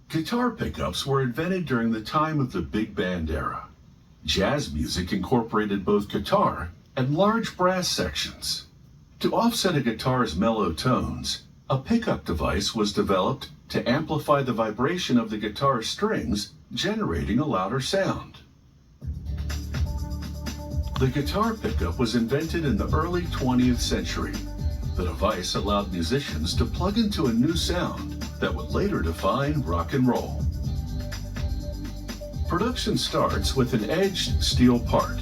Guitar pickups were invented during the time of the big band era. Jazz music incorporated both guitar and large brass sections. To offset a guitar's mellow tones, a pickup device was developed to amplify the vibration of the guitar strings, generating a louder sound. The guitar pickup was invented in the early 20th century. The device allowed musicians to plug into a new sound that would later define rock and roll. Production starts with an edged steel part.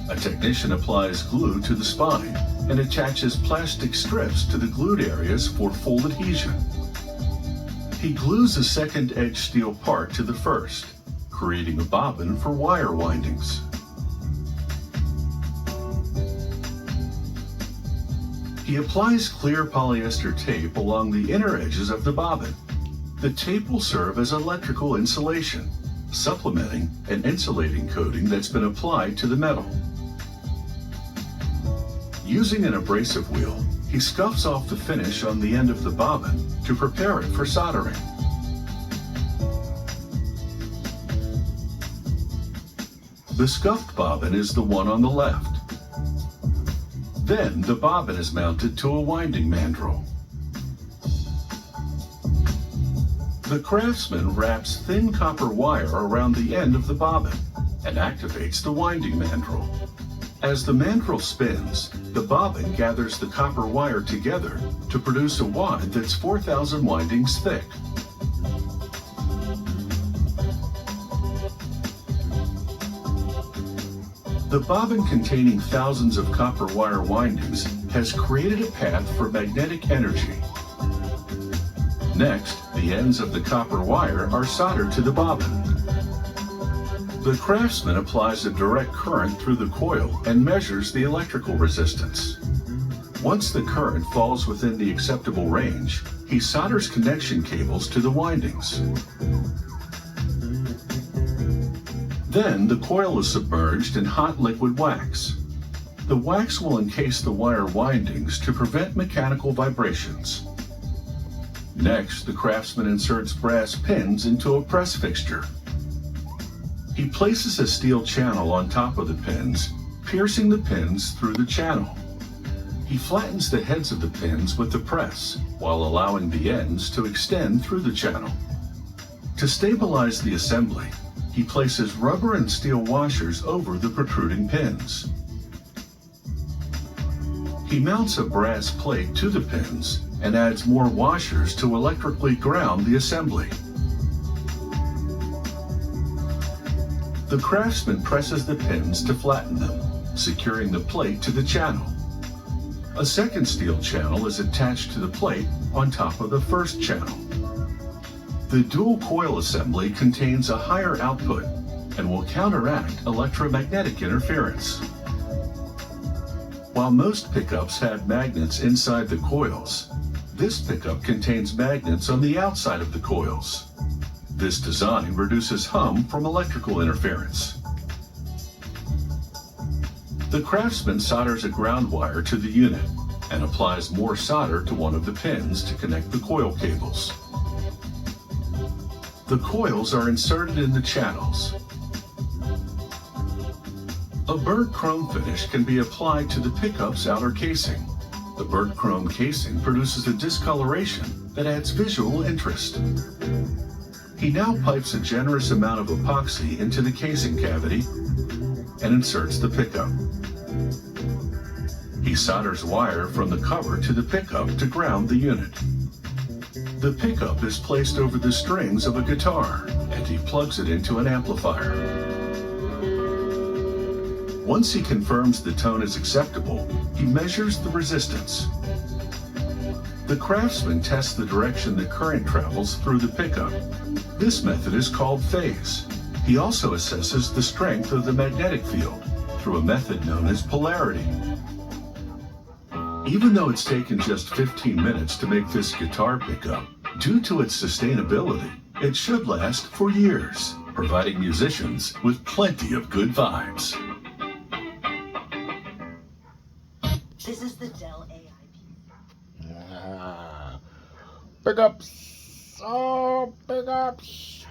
A technician applies glue to the spine and attaches plastic strips to the glued areas for full adhesion. He glues a second edged steel part to the first, creating a bobbin for wire windings. He applies clear polyester tape along the inner edges of the bobbin. The tape will serve as electrical insulation, supplementing an insulating coating that's been applied to the metal. Using an abrasive wheel, he scuffs off the finish on the end of the bobbin to prepare it for soldering. The scuffed bobbin is the one on the left. Then the bobbin is mounted to a winding mandrel. The craftsman wraps thin copper wire around the end of the bobbin and activates the winding mandrel. As the mandrel spins, the bobbin gathers the copper wire together to produce a wad that's 4,000 windings thick. The bobbin containing thousands of copper wire windings has created a path for magnetic energy. Next, the ends of the copper wire are soldered to the bobbin. The craftsman applies a direct current through the coil and measures the electrical resistance. Once the current falls within the acceptable range, he solders connection cables to the windings. Then the coil is submerged in hot liquid wax. The wax will encase the wire windings to prevent mechanical vibrations. Next, the craftsman inserts brass pins into a press fixture. He places a steel channel on top of the pins, piercing the pins through the channel. He flattens the heads of the pins with the press, while allowing the ends to extend through the channel. To stabilize the assembly, he places rubber and steel washers over the protruding pins. He mounts a brass plate to the pins and adds more washers to electrically ground the assembly. The craftsman presses the pins to flatten them, securing the plate to the channel. A second steel channel is attached to the plate on top of the first channel. The dual coil assembly contains a higher output and will counteract electromagnetic interference. While most pickups had magnets inside the coils, this pickup contains magnets on the outside of the coils. This design reduces hum from electrical interference. The craftsman solders a ground wire to the unit and applies more solder to one of the pins to connect the coil cables. The coils are inserted in the channels. A burnt chrome finish can be applied to the pickup's outer casing. The burnt chrome casing produces a discoloration that adds visual interest. He now pipes a generous amount of epoxy into the casing cavity and inserts the pickup. He solders wire from the cover to the pickup to ground the unit. The pickup is placed over the strings of a guitar, and he plugs it into an amplifier. Once he confirms the tone is acceptable, he measures the resistance. The craftsman tests the direction the current travels through the pickup. This method is called phase. He also assesses the strength of the magnetic field through a method known as polarity. Even though it's taken just 15 minutes to make this guitar pickup, due to its sustainability, it should last for years, providing musicians with plenty of good vibes. This is the Dell AI. Pickups. ups. Oh, big ups.